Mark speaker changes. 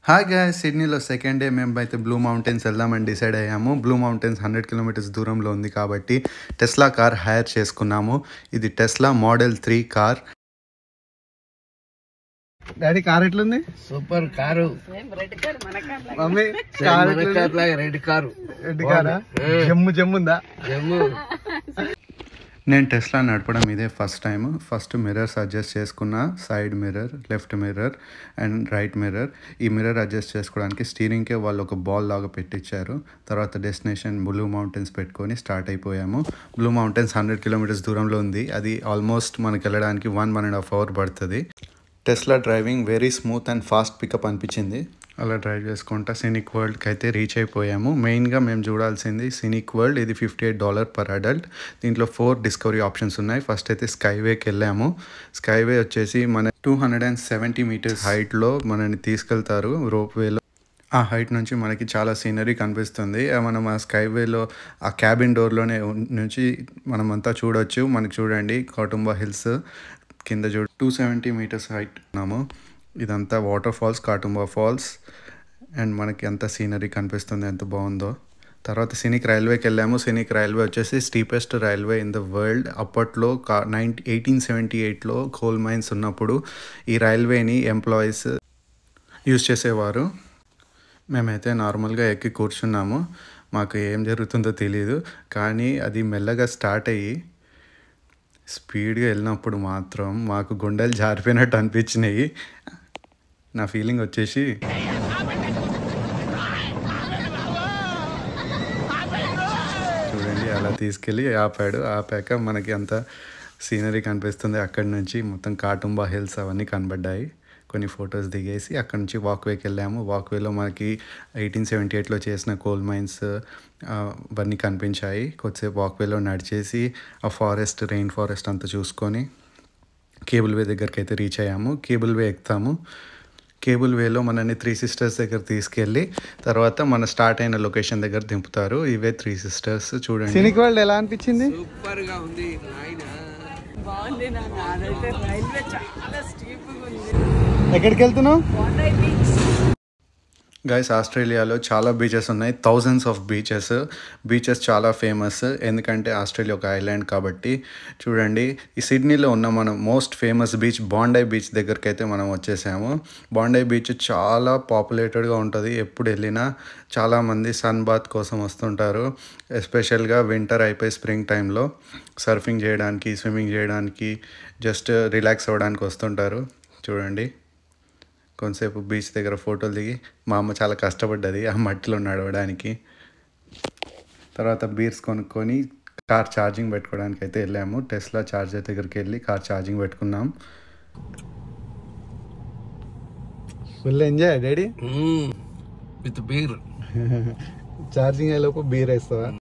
Speaker 1: Hi guys, సిడ్నీలో second day మేము అయితే బ్లూ మౌంటైన్స్ వెళ్దామని డిసైడ్ అయ్యాము. బ్లూ మౌంటైన్స్ 100 కిలోమీటర్స్ దూరంలో ఉంది కాబట్టి టెస్లా కార్ హైర్ చేసుకున్నాము. ఇది Tesla model 3 car. Daddy car ఎట్లుంది?
Speaker 2: Super car.
Speaker 1: Mummy
Speaker 2: red car.
Speaker 1: Red కారా? జమ్ము జమ్ముందా?
Speaker 2: జమ్ము.
Speaker 1: నేను టెస్లా నడపడం ఇదే first time. First mirrors adjust చేసుకున్న, side mirror, left mirror and right mirror. ఈ మిర్రర్ అడ్జస్ట్ చేసుకోవడానికి స్టీరింగ్కే వాళ్ళు ఒక బాల్ లాగా పెట్టించారు. తర్వాత డెస్టినేషన్ బ్లూ మౌంటైన్స్ పెట్టుకొని స్టార్ట్ అయిపోయాము. బ్లూ మౌంటైన్స్ 100 కిలోమీటర్స్ దూరంలో ఉంది. అది ఆల్మోస్ట్ మనకి వెళ్ళడానికి 1.5 అవర్ పడుతుంది. Tesla driving very smooth and fast pickup అనిపించింది. అలా డ్రైవ్ చేసుకుంటా సినిక్ వరల్డ్కి అయితే రీచ్ అయిపోయాము. మెయిన్గా మేము చూడాల్సింది సినిక్ వరల్డ్. ఇది $58 పర్ అడల్ట్. దీంట్లో 4 డిస్కవరీ ఆప్షన్స్ ఉన్నాయి. ఫస్ట్ అయితే స్కైవేకి వెళ్ళాము. స్కైవే వచ్చేసి మన 270 మీటర్స్ హైట్లో మనని తీసుకెళ్తారు రోప్ వేలో. ఆ హైట్ నుంచి మనకి చాలా సీనరీ కనిపిస్తుంది. మనం ఆ స్కైవేలో ఆ క్యాబిన్ డోర్లోనే నుంచి మనమంతా చూడొచ్చు. మనకి చూడండి కౌటుంబా హిల్స్ కింద 270 మీటర్స్ హైట్ ఉన్నాము. ఇదంతా వాటర్ ఫాల్స్, కాటుంబా ఫాల్స్. అండ్ మనకి ఎంత సీనరీ కనిపిస్తుంది, ఎంత బాగుందో. తర్వాత సినిక్ రైల్వేకి వెళ్ళాము. సినిక్ రైల్వే వచ్చేసి steepest railway in the world. అప్పట్లో 1878లో కోల్ మైన్స్ ఉన్నప్పుడు ఈ రైల్వేని ఎంప్లాయీస్ యూజ్ చేసేవారు. మేమైతే నార్మల్గా ఎక్కి కూర్చున్నాము. మాకు ఏం జరుగుతుందో తెలియదు, కానీ అది మెల్లగా స్టార్ట్ అయ్యి స్పీడ్గా వెళ్ళినప్పుడు మాత్రం మాకు గుండెలు జారిపోయినట్టు అనిపించినాయి. నా ఫీలింగ్ వచ్చేసి చూడండి అలా తీసుకెళ్ళి ఆపాక మనకి అంత సీనరీ కనిపిస్తుంది. అక్కడి నుంచి మొత్తం కాటుంబా హిల్స్ అవన్నీ కనబడ్డాయి. కొన్ని ఫొటోస్ దిగేసి అక్కడ నుంచి వాక్వేకి వెళ్ళాము. వాక్వేలో మనకి 1878లో చేసిన కోల్ మైన్స్ అవన్నీ కనిపించాయి. కొద్దిసేపు వాక్వేలో నడిచేసి ఆ ఫారెస్ట్, రెయిన్ ఫారెస్ట్ అంతా చూసుకొని కేబుల్ వే దగ్గరికి అయితే రీచ్ అయ్యాము. కేబుల్ వే ఎక్కుతాము. కేబుల్ వేలో మనని 3 సిస్టర్స్ దగ్గర తీసుకెళ్ళి తర్వాత మన స్టార్ట్ అయిన లొకేషన్ దగ్గర దింపుతారు. ఇవే 3 సిస్టర్స్. చూడండి సినిక్ వరల్డ్ ఎలా అనిపించింది?
Speaker 2: సూపర్ గా ఉంది.
Speaker 3: బాగుంది నాన్న. అదైతే రైల్వే చాలా స్టీప్గా ఉంది.
Speaker 1: ఎక్కడికి వెళ్తున్నావు?
Speaker 3: బీచ్
Speaker 1: గైస్, ఆస్ట్రేలియాలో చాలా బీచెస్ ఉన్నాయి. థౌజండ్స్ ఆఫ్ బీచెస్ చాలా ఫేమస్. ఎందుకంటే ఆస్ట్రేలియా ఒక ఐలాండ్ కాబట్టి. చూడండి, ఈ సిడ్నీలో ఉన్న మనం మోస్ట్ ఫేమస్ బీచ్ బాండై బీచ్ దగ్గరికి అయితే మనం వచ్చేసాము. బాండై బీచ్ చాలా పాపులేటెడ్గా ఉంటుంది. ఎప్పుడు వెళ్ళినా చాలామంది సన్ బాత్ కోసం వస్తుంటారు. ఎస్పెషల్గా వింటర్ అయిపోయి స్ప్రింగ్ టైంలో సర్ఫింగ్ చేయడానికి, స్విమ్మింగ్ చేయడానికి, జస్ట్ రిలాక్స్ అవ్వడానికి వస్తుంటారు. చూడండి, కొంతసేపు బీచ్ దగ్గర ఫోటోలు దిగి మా అమ్మ చాలా కష్టపడ్డది ఆ మట్టిలో నడవడానికి. తర్వాత బీర్స్ కొనుక్కొని కార్ ఛార్జింగ్ పెట్టుకోవడానికి అయితే వెళ్ళాము. టెస్లా ఛార్జర్ దగ్గరికి వెళ్ళి కార్ ఛార్జింగ్ పెట్టుకున్నాం. Full enjoy daddy
Speaker 2: with beer.
Speaker 1: Charging అయ్యేలోపు బీర్ వేస్తావా?